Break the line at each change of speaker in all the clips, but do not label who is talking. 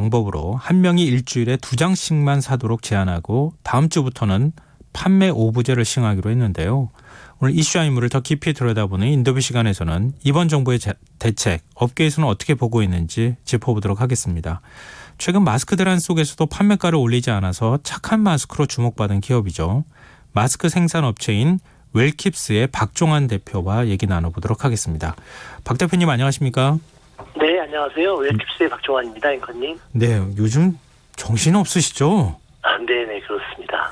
방법으로 한 명이 일주일에 2장씩만 사도록 제한하고 다음 주부터는 판매 오부제를 시행하기로 했는데요. 오늘 이슈와 인물을 더 깊이 들여다보는 인터뷰 시간에서는 이번 정부의 대책, 업계에서는 어떻게 보고 있는지 짚어보도록 하겠습니다. 최근 마스크 대란 속에서도 판매가를 올리지 않아서 착한 마스크로 주목받은 기업이죠. 마스크 생산업체인 웰킵스의 박종환 대표와 얘기 나눠보도록 하겠습니다. 박 대표님 안녕하십니까?
네, 안녕하세요. 웰킵스의 박종환입니다, 앵커님.
네, 요즘 정신 없으시죠?
네네, 그렇습니다.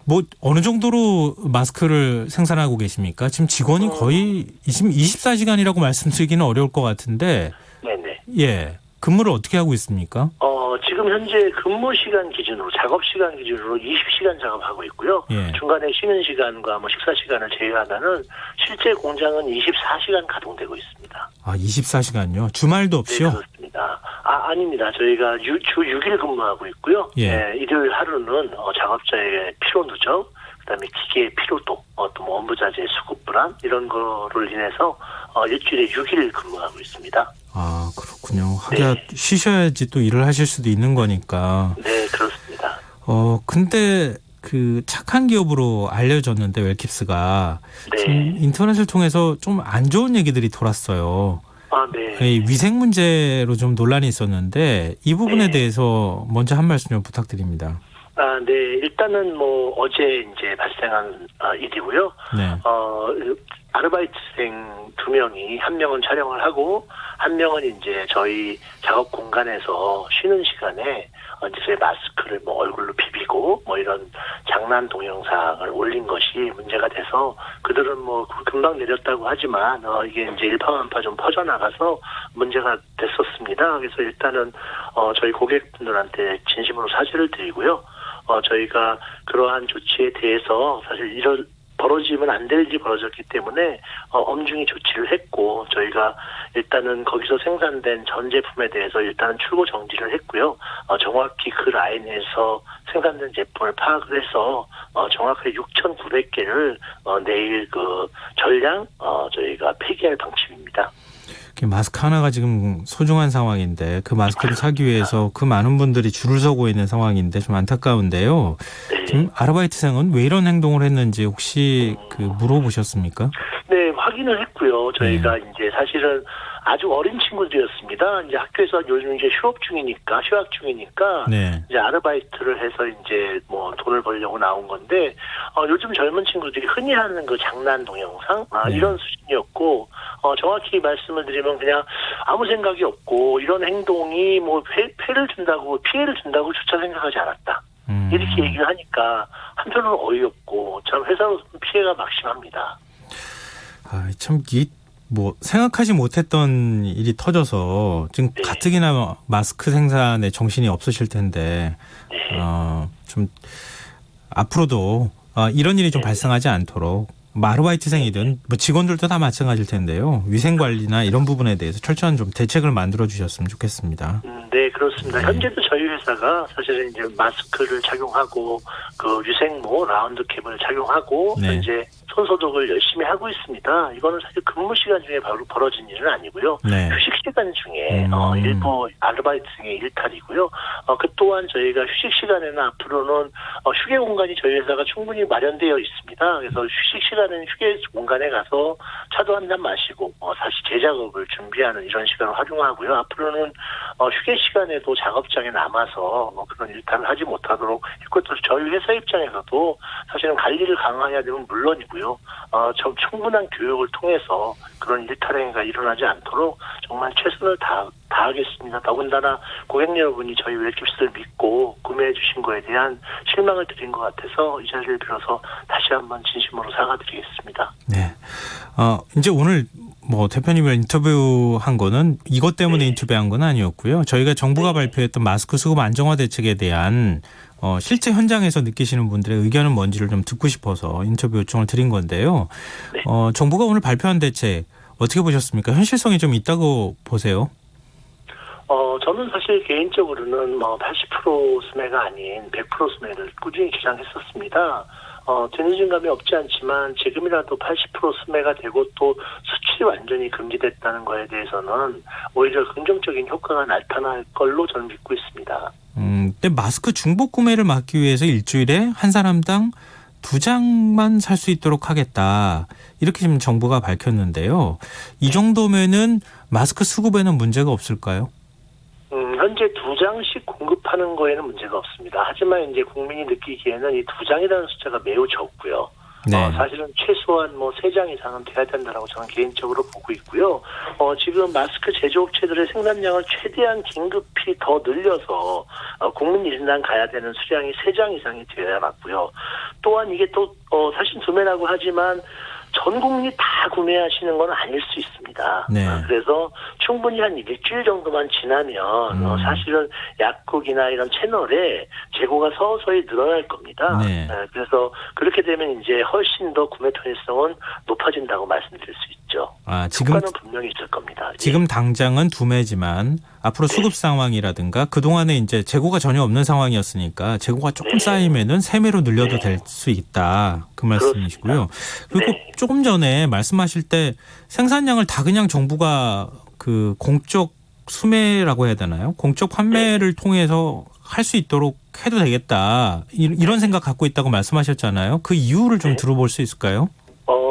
뭐 어느 정도로 마스크를 생산하고 계십니까? 지금 직원이 거의 24시간이라고 말씀드리기는 어려울 것 같은데.
네네.
예, 근무를 어떻게 하고 있습니까?
지금 현재 근무 시간 기준으로, 작업 시간 기준으로 20시간 작업하고 있고요.
예.
중간에 쉬는 시간과 식사 시간을 제외하면은 실제 공장은 24시간 가동되고 있습니다.
아, 24시간요? 주말도 없이요?
네, 그렇습니다. 아닙니다. 저희가 주 6일 근무하고 있고요.
예.
네, 일요일 하루는 작업자의 피로 누적, 그다음에 기계의 피로도, 또 원부자재 수급 불안 이런 거를 인해서 일주일에 6일 근무하고 있습니다.
아, 그렇군요. 하기야
네.
쉬셔야지 또 일을 하실 수도 있는 거니까.
네, 그렇습니다.
근데 그 착한 기업으로 알려졌는데 웰킵스가
네.
지금 인터넷을 통해서 좀 안 좋은 얘기들이 돌았어요.
네.
위생 문제로 좀 논란이 있었는데 이 부분에
네.
대해서 먼저 한 말씀 좀 부탁드립니다.
네. 일단은 어제 이제 발생한 일이고요.
네.
아르바이트생 2명이 한 명은 촬영을 하고 한 명은 이제 저희 작업 공간에서 쉬는 시간에 이제 마스크를 얼굴로 비비고 이런 장난 동영상을 올린 것이 문제가 돼서 그들은 금방 내렸다고 하지만 이게 이제 일파만파 좀 퍼져나가서 문제가 됐었습니다. 그래서 일단은 저희 고객분들한테 진심으로 사죄를 드리고요. 저희가 그러한 조치에 대해서 사실 벌어지면 안 될 일이 벌어졌기 때문에 엄중히 조치를 했고 저희가 일단은 거기서 생산된 전 제품에 대해서 일단은 출고 정지를 했고요. 정확히 그 라인에서 생산된 제품을 파악을 해서 정확하게 6,900개를 내일 그 전량 저희가 폐기할 방침입니다.
마스크 하나가 지금 소중한 상황인데 그 마스크를 사기 위해서 그 많은 분들이 줄을 서고 있는 상황인데 좀 안타까운데요.
네.
지금 아르바이트생은 왜 이런 행동을 했는지 혹시 물어보셨습니까?
네, 확인을 했고요. 저희가 이제 사실은 아주 어린 친구들이었습니다. 이제 학교에서 요즘 이제 휴학 중이니까
네.
이제 아르바이트를 해서 이제 돈을 벌려고 나온 건데 요즘 젊은 친구들이 흔히 하는 그 장난 동영상 이런 수준이었고 정확히 말씀을 드리면 그냥 아무 생각이 없고 이런 행동이 폐를 준다고 피해를 준다고 조차 생각하지 않았다. 이렇게 얘기를 하니까 한편으로는 어이없고 참 회사로서는 피해가 막심합니다.
참 생각하지 못했던 일이 터져서 지금
네.
가뜩이나 마스크 생산에 정신이 없으실 텐데
네.
좀 앞으로도 이런 일이 좀 발생하지 않도록 아르바이트생이든 직원들도 다 마찬가지일 텐데요. 위생 관리나 이런 부분에 대해서 철저한 좀 대책을 만들어 주셨으면 좋겠습니다.
네, 그렇습니다. 현재도 저희 회사가 사실은 이제 마스크를 착용하고 그 유생모 라운드 캡을 착용하고 현재 손 소독을 열심히 하고 있습니다. 이거는 사실 근무 시간 중에 바로 벌어진 일은 아니고요.
네.
휴식 시간 중에 일부 아르바이트생의 일탈이고요. 그 또한 저희가 휴식 시간에는 앞으로는 휴게 공간이 저희 회사가 충분히 마련되어 있습니다. 그래서 휴식 시간은 휴게 공간에 가서 차도 한 잔 마시고 다시 재작업을 준비하는 이런 시간을 활용하고요. 앞으로는 휴게 시간에도 작업장에 남아서 그런 일탈을 하지 못하도록 이것도 저희 회사 입장에서도 사실은 관리를 강화해야 되면 물론이고요. 충분한 교육을 통해서 그런 일탈 행위가 일어나지 않도록 정말 최선을 다하겠습니다. 더군다나 고객 여러분이 저희 웰킵스를 믿고 구매해 주신 거에 대한 실망을 드린 것 같아서 이 자리를 빌어서 다시 한번 진심으로 사과드리겠습니다.
네. 이제 오늘 대표님을 인터뷰한 거는 이것 때문에 인터뷰한 건 아니었고요. 저희가 정부가 발표했던 마스크 수급 안정화 대책에 대한 실제 현장에서 느끼시는 분들의 의견은 뭔지를 좀 듣고 싶어서 인터뷰 요청을 드린 건데요. 정부가 오늘 발표한 대책 어떻게 보셨습니까? 현실성이 좀 있다고 보세요?
저는 사실 개인적으로는 80% 수매가 아닌 100% 수매를 꾸준히 주장했었습니다. 뒤늦은 감이 없지 않지만 지금이라도 80% 수매가 되고 또 수출이 완전히 금지됐다는 거에 대해서는 오히려 긍정적인 효과가 나타날 걸로 저는 믿고 있습니다.
근데 마스크 중복 구매를 막기 위해서 일주일에 한 사람당 2장만 살 수 있도록 하겠다. 이렇게 지금 정부가 밝혔는데요. 이 정도면은 마스크 수급에는 문제가 없을까요?
현재 2장씩 공급하는 거에는 문제가 없습니다. 하지만 이제 국민이 느끼기에는 이 2장이라는 숫자가 매우 적고요.
네.
사실은 최소한 3장 이상은 돼야 된다고 저는 개인적으로 보고 있고요. 지금 마스크 제조업체들의 생산량을 최대한 긴급히 더 늘려서 국민 1인당 가야 되는 수량이 3장 이상이 되어야 맞고요. 또한 이게 또 사실 구매라고 하지만 전 국민이 다 구매하시는 건 아닐 수 있습니다.
네.
그래서 충분히 한 일주일 정도만 지나면 사실은 약국이나 이런 채널에 재고가 서서히 늘어날 겁니다.
네.
그래서 그렇게 되면 이제 훨씬 더 구매 편의성은 높아진다고 말씀드릴 수 있죠.
지금
효과는 분명히 있을 겁니다.
지금 당장은 두매지만 앞으로 수급 상황이라든가 그동안에 이제 재고가 전혀 없는 상황이었으니까 재고가 조금 쌓이면은 세매로 늘려도 될 수 있다. 그 말씀이시고요. 그리고 조금 전에 말씀하실 때 생산량을 다 그냥 정부가 그 공적 수매라고 해야 되나요? 공적 판매를 통해서 할 수 있도록 해도 되겠다. 이런 생각 갖고 있다고 말씀하셨잖아요. 그 이유를 좀 들어볼 수 있을까요?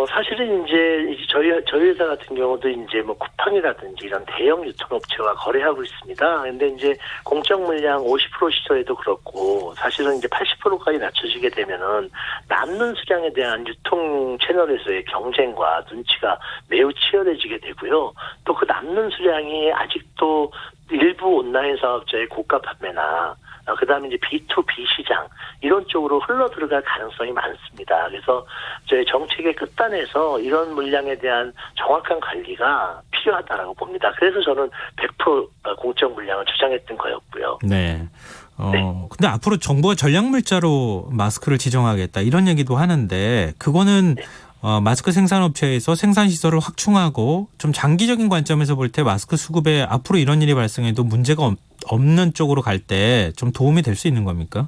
사실은 이제 저희 회사 같은 경우도 이제 쿠팡이라든지 이런 대형 유통업체와 거래하고 있습니다. 근데 이제 공적 물량 50% 시절에도 그렇고 사실은 이제 80%까지 낮춰지게 되면은 남는 수량에 대한 유통 채널에서의 경쟁과 눈치가 매우 치열해지게 되고요. 또 그 남는 수량이 아직도 일부 온라인 사업자의 고가 판매나 그다음에 이제 B2B 시장 이런 쪽으로 흘러 들어갈 가능성이 많습니다. 그래서 저희 정책의 끝단에서 이런 물량에 대한 정확한 관리가 필요하다라고 봅니다. 그래서 저는 100% 공적 물량을 주장했던 거였고요.
네. 근데 앞으로 정부가 전략물자로 마스크를 지정하겠다 이런 얘기도 하는데 그거는 마스크 생산업체에서 생산시설을 확충하고 좀 장기적인 관점에서 볼 때 마스크 수급에 앞으로 이런 일이 발생해도 문제가 없는 쪽으로 갈 때 좀 도움이 될 수 있는 겁니까?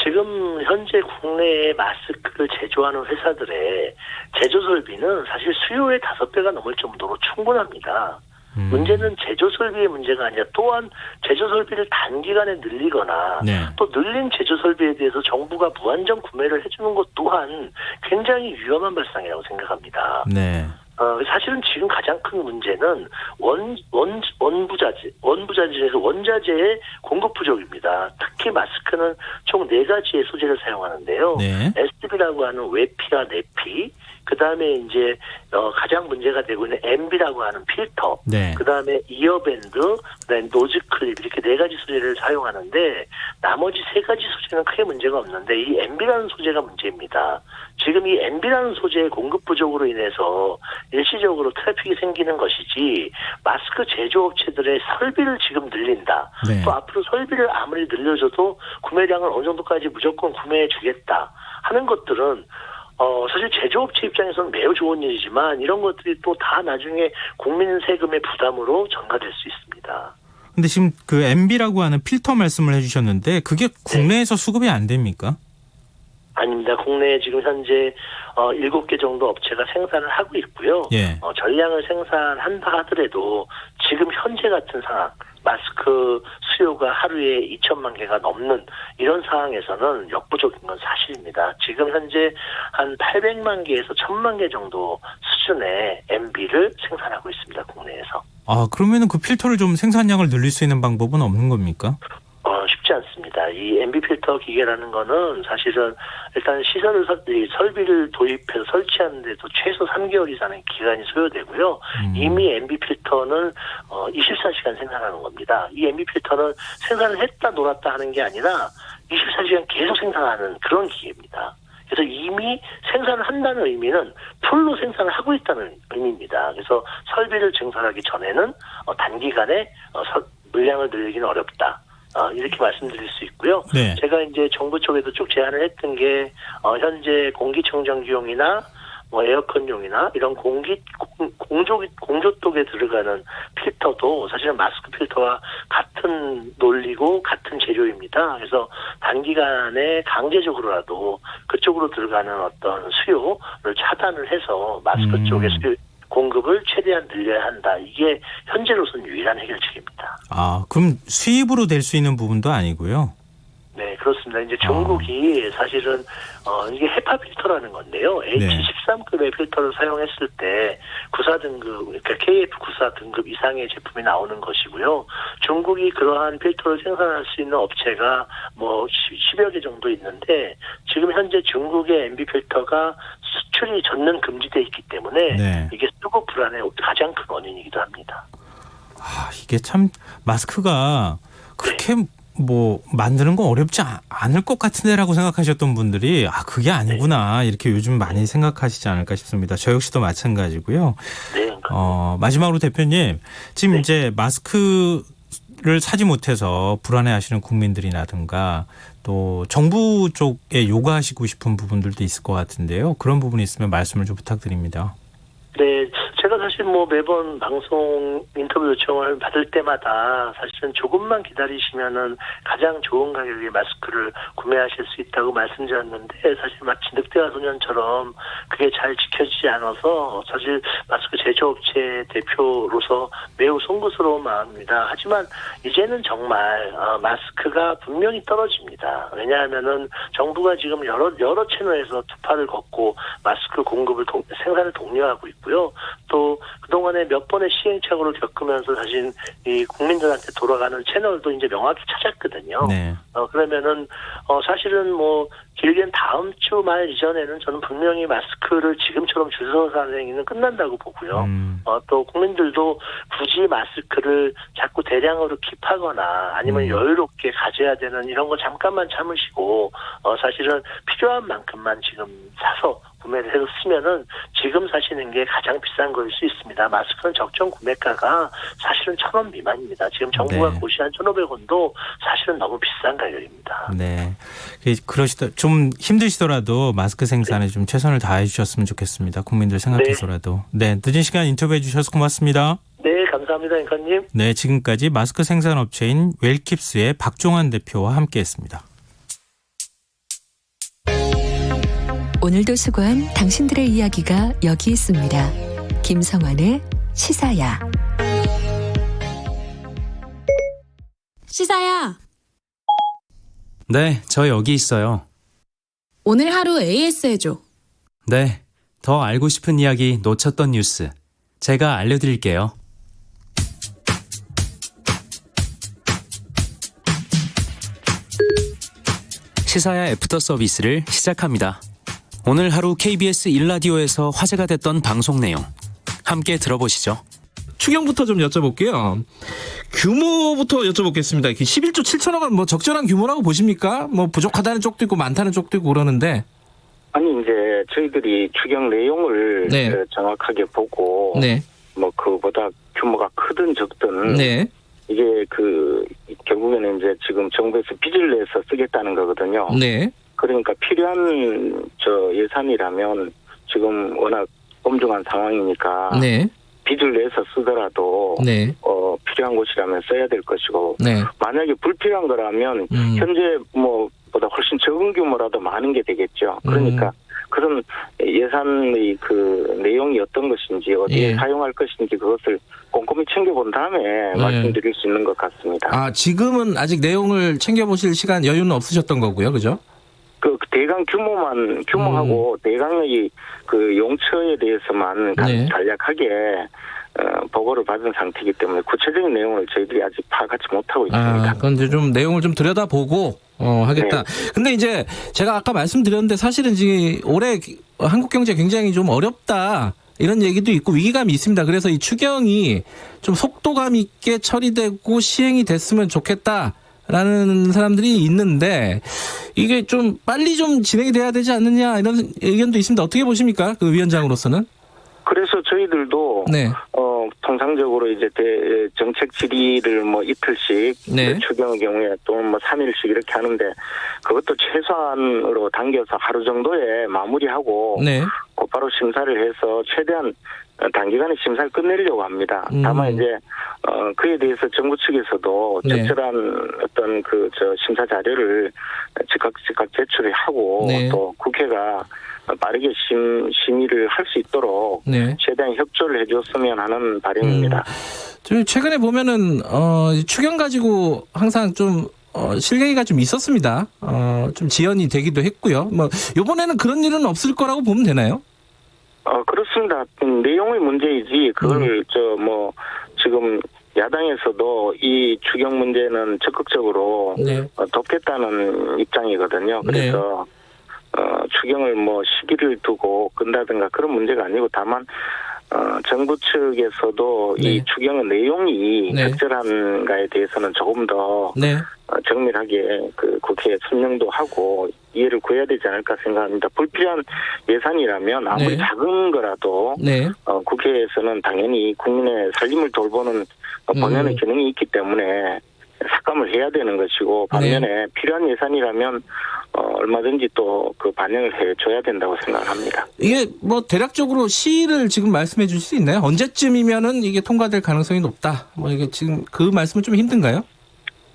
지금 현재 국내에 마스크를 제조하는 회사들의 제조 설비는 사실 수요의 5배가 넘을 정도로 충분합니다. 문제는 제조 설비의 문제가 아니라 또한 제조 설비를 단기간에 늘리거나 또 늘린 제조 설비에 대해서 정부가 무한정 구매를 해주는 것 또한 굉장히 위험한 발상이라고 생각합니다.
네.
사실은 지금 가장 큰 문제는 원부자재에서 원자재의 공급 부족입니다. 특히 마스크는 총 4가지의 소재를 사용하는데요.
네.
SB라고 하는 외피와 내피, 그 다음에 이제 가장 문제가 되고 있는 MB라고 하는 필터,
네.
그 다음에 이어밴드, 그다음에 노즈 클립 이렇게 4가지 소재를 사용하는데 나머지 3가지 소재는 크게 문제가 없는데 이 MB라는 소재가 문제입니다. 지금 이 MB라는 소재의 공급 부족으로 인해서 일시적으로 트래픽이 생기는 것이지 마스크 제조업체들의 설비를 지금 늘린다.
네.
또 앞으로 설비를 아무리 늘려줘도 구매량을 어느 정도까지 무조건 구매해 주겠다 하는 것들은 사실 제조업체 입장에서는 매우 좋은 일이지만 이런 것들이 또 다 나중에 국민 세금의 부담으로 전가될 수 있습니다.
근데 지금 그 MB라고 하는 필터 말씀을 해주셨는데 그게 국내에서 수급이 안 됩니까?
아닙니다. 국내에 지금 현재 7개 정도 업체가 생산을 하고 있고요.
예.
전량을 생산한다 하더라도 지금 현재 같은 상황 마스크 수요가 하루에 2천만 개가 넘는 이런 상황에서는 역부족인 건 사실입니다. 지금 현재 한 800만 개에서 1000만 개 정도 수준의 MB를 생산하고 있습니다. 국내에서.
그러면은 그 필터를 좀 생산량을 늘릴 수 있는 방법은 없는 겁니까?
쉽지 않습니다. 이 MB 필터 기계라는 거는 사실은 일단 설비를 도입해서 설치하는데도 최소 3개월 이상의 기간이 소요되고요. 이미 MB 필터는 24시간 생산하는 겁니다. 이 MB 필터는 생산을 했다 놀았다 하는 게 아니라 24시간 계속 생산하는 그런 기계입니다. 그래서 이미 생산을 한다는 의미는 풀로 생산을 하고 있다는 의미입니다. 그래서 설비를 증설하기 전에는 단기간에 물량을 늘리기는 어렵다. 이렇게 말씀드릴 수 있고요.
네.
제가 이제 정부 쪽에도 쭉 제안을 했던 게 현재 공기청정기용이나 뭐 에어컨용이나 이런 공조독에 들어가는 필터도 사실은 마스크 필터와 같은 논리고 같은 재료입니다. 그래서 단기간에 강제적으로라도 그쪽으로 들어가는 어떤 수요를 차단을 해서 마스크 쪽의 공급을 최대한 늘려야 한다. 이게 현재로서는 유일한 해결책입니다.
아, 그럼 수입으로 될 수 있는 부분도 아니고요.
네, 그렇습니다. 이제 중국이 사실은 이게 헤파 필터라는 건데요. H13급의 필터를 사용했을 때 94 등급, 그러니까 KF94 등급 이상의 제품이 나오는 것이고요. 중국이 그러한 필터를 생산할 수 있는 업체가 뭐 10여 개 정도 있는데 지금 현재 중국의 MB 필터가 수출이 전면 금지되어 있기 때문에 이게 수급 불안의 가장 큰 원인이기도 합니다.
아, 이게 참 마스크가 그렇게 뭐 만드는 건 어렵지 않을 것 같은데라고 생각하셨던 분들이 그게 아니구나 이렇게 요즘 많이 생각하시지 않을까 싶습니다. 저 역시도 마찬가지고요.
네.
마지막으로 대표님 지금 이제 마스크를 사지 못해서 불안해하시는 국민들이라든가 또 정부 쪽에 요구하시고 싶은 부분들도 있을 것 같은데요. 그런 부분이 있으면 말씀을 좀 부탁드립니다.
네, 제가 사실 뭐 매번 방송 인터뷰 요청을 받을 때마다 사실은 조금만 기다리시면은 가장 좋은 가격의 마스크를 구매하실 수 있다고 말씀드렸는데 사실 마치 늑대와 소년처럼 그게 잘 지켜지지 않아서 사실 마스크 제조업체 대표로서 매우 송구스러운 마음입니다. 하지만 이제는 정말 마스크가 분명히 떨어집니다. 왜냐하면은 정부가 지금 여러 채널에서 두 팔을 걷고 마스크 공급을 생산을 독려하고 있고. 또 그동안에 몇 번의 시행착오를 겪으면서 사실 이 국민들한테 돌아가는 채널도 이제 명확히 찾았거든요.
네.
그러면은 사실은 뭐 길게는 다음 주 말 이전에는 저는 분명히 마스크를 지금처럼 줄 서서 하는 행위는 끝난다고 보고요. 또 국민들도 굳이 마스크를 자꾸 대량으로 킵하거나 아니면 여유롭게 가져야 되는 이런 거 잠깐만 참으시고 사실은 필요한 만큼만 지금 사서 구매를 해서 쓰면은 지금 사시는 게 가장 비싼 거일 수 있습니다. 마스크는 적정 구매가가 사실은 1,000원 미만입니다. 지금 정부가 고시한 1,500원도 사실은 너무 비싼 가격입니다.
네. 좀 힘드시더라도 마스크 생산에 좀 최선을 다해 주셨으면 좋겠습니다. 국민들 생각해서라도. 네. 늦은 시간 인터뷰해 주셔서 고맙습니다.
네, 감사합니다, 앵커님.
네, 지금까지 마스크 생산업체인 웰킵스의 박종환 대표와 함께했습니다.
오늘도 수고한 당신들의 이야기가 여기 있습니다. 김성환의 시사야.
시사야.
네, 저 여기 있어요.
오늘 하루 AS 해줘.
네, 더 알고 싶은 이야기 놓쳤던 뉴스 제가 알려드릴게요. 시사야 애프터 서비스를 시작합니다. 오늘 하루 KBS 1라디오에서 화제가 됐던 방송 내용 함께 들어보시죠.
추경부터 좀 여쭤볼게요. 규모부터 여쭤보겠습니다. 11조 7천억 원 뭐 적절한 규모라고 보십니까? 뭐 부족하다는 쪽도 있고 많다는 쪽도 있고 그러는데.
아니 이제 저희들이 추경 내용을 정확하게 보고 뭐 그보다 규모가 크든 적든 이게 결국에는 이제 지금 정부에서 빚을 내서 쓰겠다는 거거든요. 그러니까 필요한 예산이라면 지금 워낙 엄중한 상황이니까 빚을 내서 쓰더라도 필요한 곳이라면 써야 될 것이고 만약에 불필요한 거라면 현재 뭐보다 훨씬 적은 규모라도 많은 게 되겠죠. 그러니까 그런 예산의 내용이 어떤 것인지 어디에 사용할 것인지 그것을 꼼꼼히 챙겨본 다음에 말씀드릴 수 있는 것 같습니다.
지금은 아직 내용을 챙겨보실 시간 여유는 없으셨던 거고요. 그죠?
대강 규모하고 대강의 용처에 대해서만 간략하게 보고를 받은 상태이기 때문에 구체적인 내용을 저희들이 아직 파악하지 못하고 있습니다.
그건 이제 좀 내용을 좀 들여다보고 하겠다. 근데 이제 제가 아까 말씀드렸는데 사실은 지금 올해 한국 경제 굉장히 좀 어렵다. 이런 얘기도 있고 위기감이 있습니다. 그래서 이 추경이 좀 속도감 있게 처리되고 시행이 됐으면 좋겠다라는 사람들이 있는데 이게 좀 빨리 좀 진행이 돼야 되지 않느냐 이런 의견도 있습니다. 어떻게 보십니까? 그 위원장으로서는?
그래서 저희들도 통상적으로 이제 정책 질의를 뭐 이틀씩
네.
추경의 경우에 또는 뭐 3일씩 이렇게 하는데 그것도 최소한으로 당겨서 하루 정도에 마무리하고
네.
곧바로 심사를 해서 최대한 단기간에 심사를 끝내려고 합니다. 다만 이제 그에 대해서 정부 측에서도
네.
적절한 어떤 심사 자료를 즉각 제출하고
네.
또 국회가 빠르게 심의를 할 수 있도록
네.
최대한 협조를 해줬으면 하는 바람입니다.
좀 최근에 보면은 추경 가지고 항상 좀 실갱이가 좀 있었습니다. 좀 지연이 되기도 했고요. 뭐 이번에는 그런 일은 없을 거라고 보면 되나요?
그렇습니다. 내용의 문제이지 그걸 지금 야당에서도 이 추경 문제는 적극적으로
네.
돕겠다는 입장이거든요. 그래서 추경을 시기를 두고 끈다든가 그런 문제가 아니고 다만 정부 측에서도
네.
이 추경의 내용이
네.
적절한가에 대해서는 조금 더
네.
정밀하게 국회에 설명도 하고 이해를 구해야 되지 않을까 생각합니다. 불필요한 예산이라면 아무리
네.
작은 거라도
네.
국회에서는 당연히 국민의 살림을 돌보는 본연의 기능이 있기 때문에 삭감을 해야 되는 것이고 반면에 필요한 예산이라면 얼마든지 또 그 반영을 해줘야 된다고 생각합니다.
이게 대략적으로 시일을 지금 말씀해 주실 수 있나요? 언제쯤이면은 이게 통과될 가능성이 높다. 이게 지금 그 말씀은 좀 힘든가요?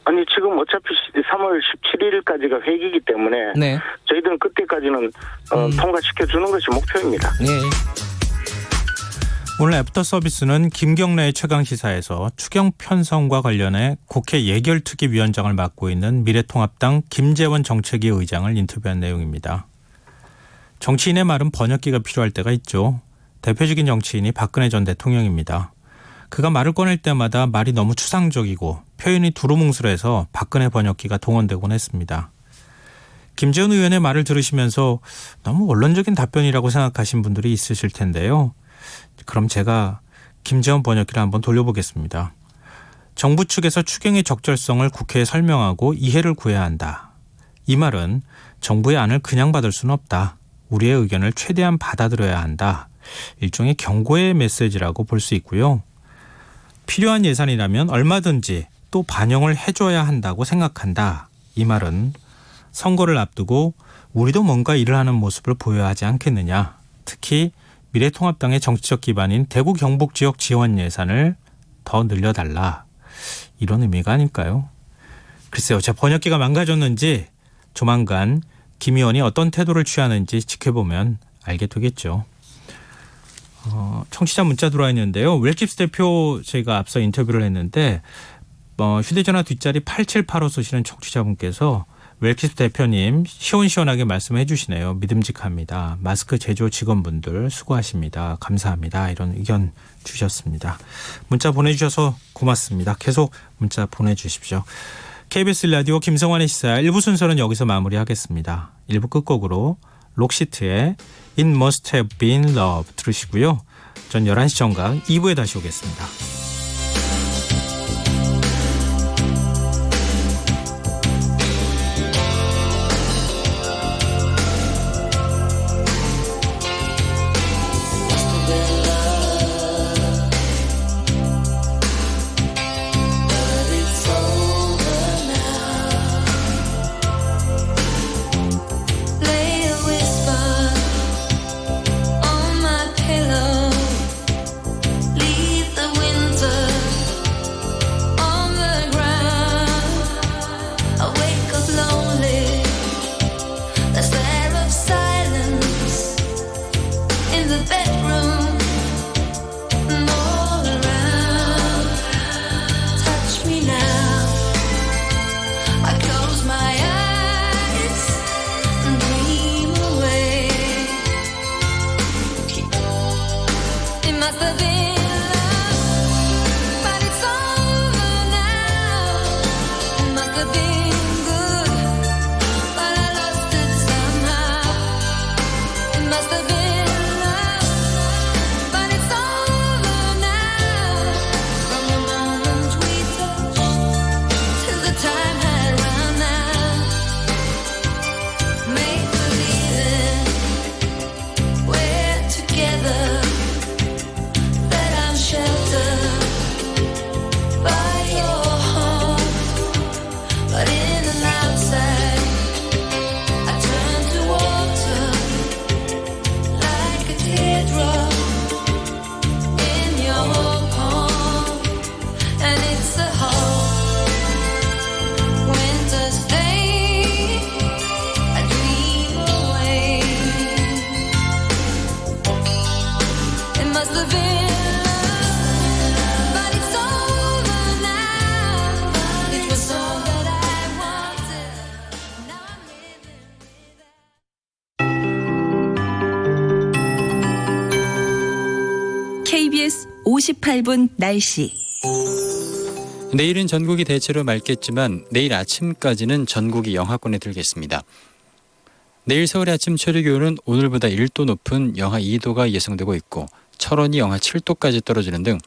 아니 지금 어차피 3월 17일까지가 회기이기 때문에
네.
저희들은 그때까지는 통과시켜 주는 것이 목표입니다.
네.
오늘 애프터 서비스는 김경래의 최강시사에서 추경 편성과 관련해 국회 예결특위위원장을 맡고 있는 미래통합당 김재원 정책위 의장을 인터뷰한 내용입니다. 정치인의 말은 번역기가 필요할 때가 있죠. 대표적인 정치인이 박근혜 전 대통령입니다. 그가 말을 꺼낼 때마다 말이 너무 추상적이고 표현이 두루뭉술해서 박근혜 번역기가 동원되곤 했습니다. 김재원 의원의 말을 들으시면서 너무 원론적인 답변이라고 생각하신 분들이 있으실 텐데요. 그럼 제가 김재원 번역기를 한번 돌려보겠습니다. 정부 측에서 추경의 적절성을 국회에 설명하고 이해를 구해야 한다. 이 말은 정부의 안을 그냥 받을 수는 없다. 우리의 의견을 최대한 받아들여야 한다. 일종의 경고의 메시지라고 볼 수 있고요. 필요한 예산이라면 얼마든지 또 반영을 해줘야 한다고 생각한다. 이 말은 선거를 앞두고 우리도 뭔가 일을 하는 모습을 보여야 하지 않겠느냐. 특히 미래통합당의 정치적 기반인 대구 경북 지역 지원 예산을 더 늘려달라. 이런 의미가 아닐까요? 글쎄요. 제 번역기가 망가졌는지 조만간 김 의원이 어떤 태도를 취하는지 지켜보면 알게 되겠죠. 청취자 문자 들어와 있는데요. 웰킵스 대표 저희가 앞서 인터뷰를 했는데 휴대전화 뒷자리 8785 쓰시는 청취자분께서 웰킵스 대표님 시원시원하게 말씀해 주시네요. 믿음직합니다. 마스크 제조 직원분들 수고하십니다. 감사합니다. 이런 의견 주셨습니다. 문자 보내주셔서 고맙습니다. 계속 문자 보내주십시오. KBS 라디오 김성환의 시사 1부 순서는 여기서 마무리하겠습니다. 1부 끝곡으로 록시트의 It Must Have Been Love 들으시고요. 전 11시 정각 2부에 다시 오겠습니다.
Leave the winter
58분 날씨.
내일은 전국이 대체로 맑겠지만 내일 아침까지는 전국이 영하권에 들겠습니다. 내일 서울의 아침 최저 기온은 오늘보다 1도 높은 영하 2도가 예상되고 있고 철원이 영하 7도까지 떨어지는 등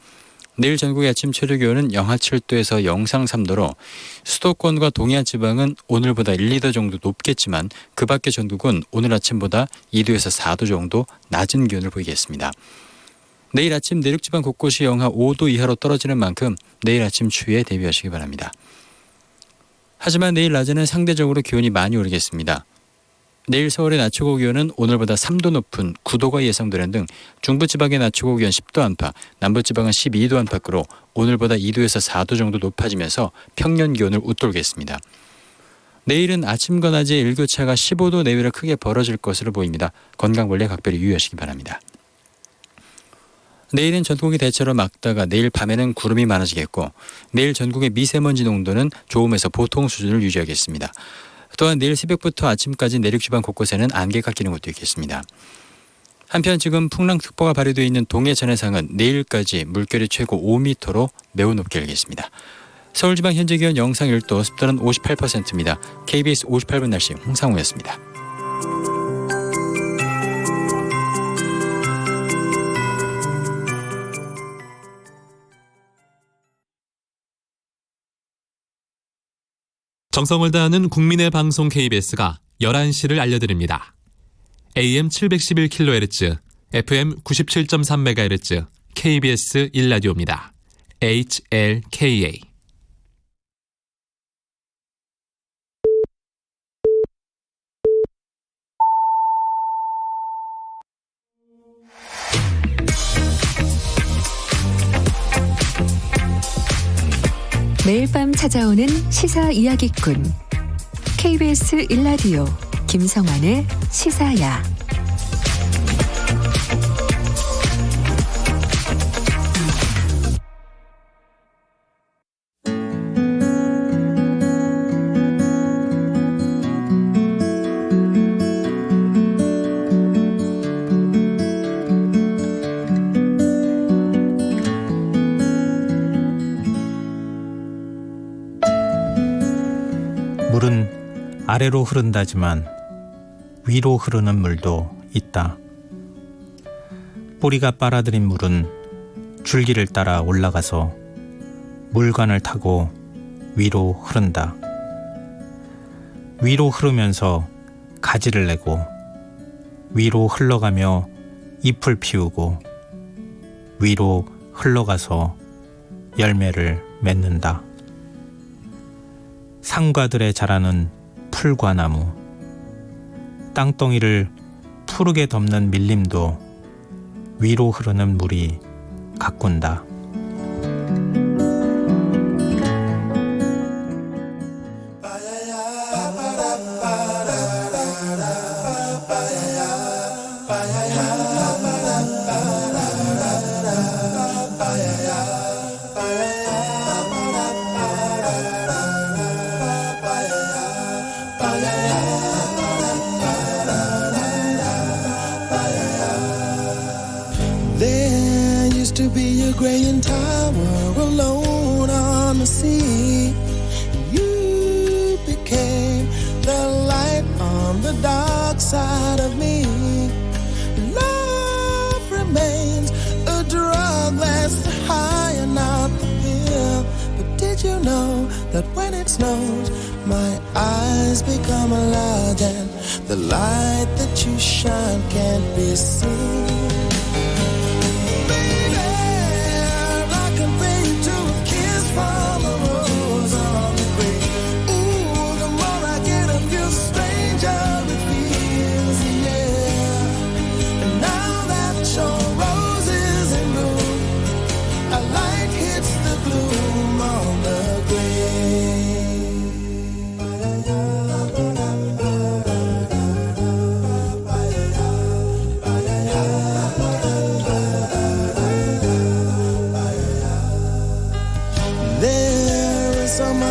내일 전국의 아침 최저 기온은 영하 7도에서 영상 3도로 수도권과 동해안 지방은 오늘보다 1, 2도 정도 높겠지만 그 밖의 전국은 오늘 아침보다 2도에서 4도 정도 낮은 기온을 보이겠습니다. 내일 아침 내륙 지방 곳곳이 영하 5도 이하로 떨어지는 만큼 내일 아침 추위에 대비하시기 바랍니다. 하지만 내일 낮에는 상대적으로 기온이 많이 오르겠습니다. 내일 서울의 낮 최고 기온은 오늘보다 3도 높은 9도가 예상되는 등 중부지방의 낮 최고 기온 10도 안팎, 남부지방은 12도 안팎으로 오늘보다 2도에서 4도 정도 높아지면서 평년 기온을 웃돌겠습니다. 내일은 아침과 낮에 일교차가 15도 내외로 크게 벌어질 것으로 보입니다. 건강관리에 각별히 유의하시기 바랍니다. 내일은 전국이 대체로 맑다가 내일 밤에는 구름이 많아지겠고 내일 전국의 미세먼지 농도는 좋음에서 보통 수준을 유지하겠습니다. 또한 내일 새벽부터 아침까지 내륙 지방 곳곳에는 안개가 끼는 곳도 있겠습니다. 한편 지금 풍랑특보가 발효되어 있는 동해전해상은 내일까지 물결이 최고 5m로 매우 높게 일겠습니다. 서울지방 현재 기온 영상 1도, 습도는 58%입니다. KBS 58분 날씨 홍상우였습니다.
정성을 다하는 국민의 방송 KBS가 11시를 알려드립니다. AM 711kHz, FM 97.3MHz, KBS 1라디오입니다. HLKA.
매일 밤 찾아오는 시사 이야기꾼. KBS 1라디오 김성환의 시사야.
물은 아래로 흐른다지만 위로 흐르는 물도 있다. 뿌리가 빨아들인 물은 줄기를 따라 올라가서 물관을 타고 위로 흐른다. 위로 흐르면서 가지를 내고 위로 흘러가며 잎을 피우고 위로 흘러가서 열매를 맺는다. 상가들에 자라는 풀과 나무, 땅덩이를 푸르게 덮는 밀림도 위로 흐르는 물이 가꾼다.
To be a graying tower alone on the sea. You became the light on the dark side of me. Love remains a drug that's the high and not the pill. But did you know that when it snows, my eyes become large and the light that you shine can't be seen?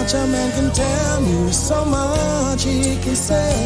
A man can tell you so much he can say.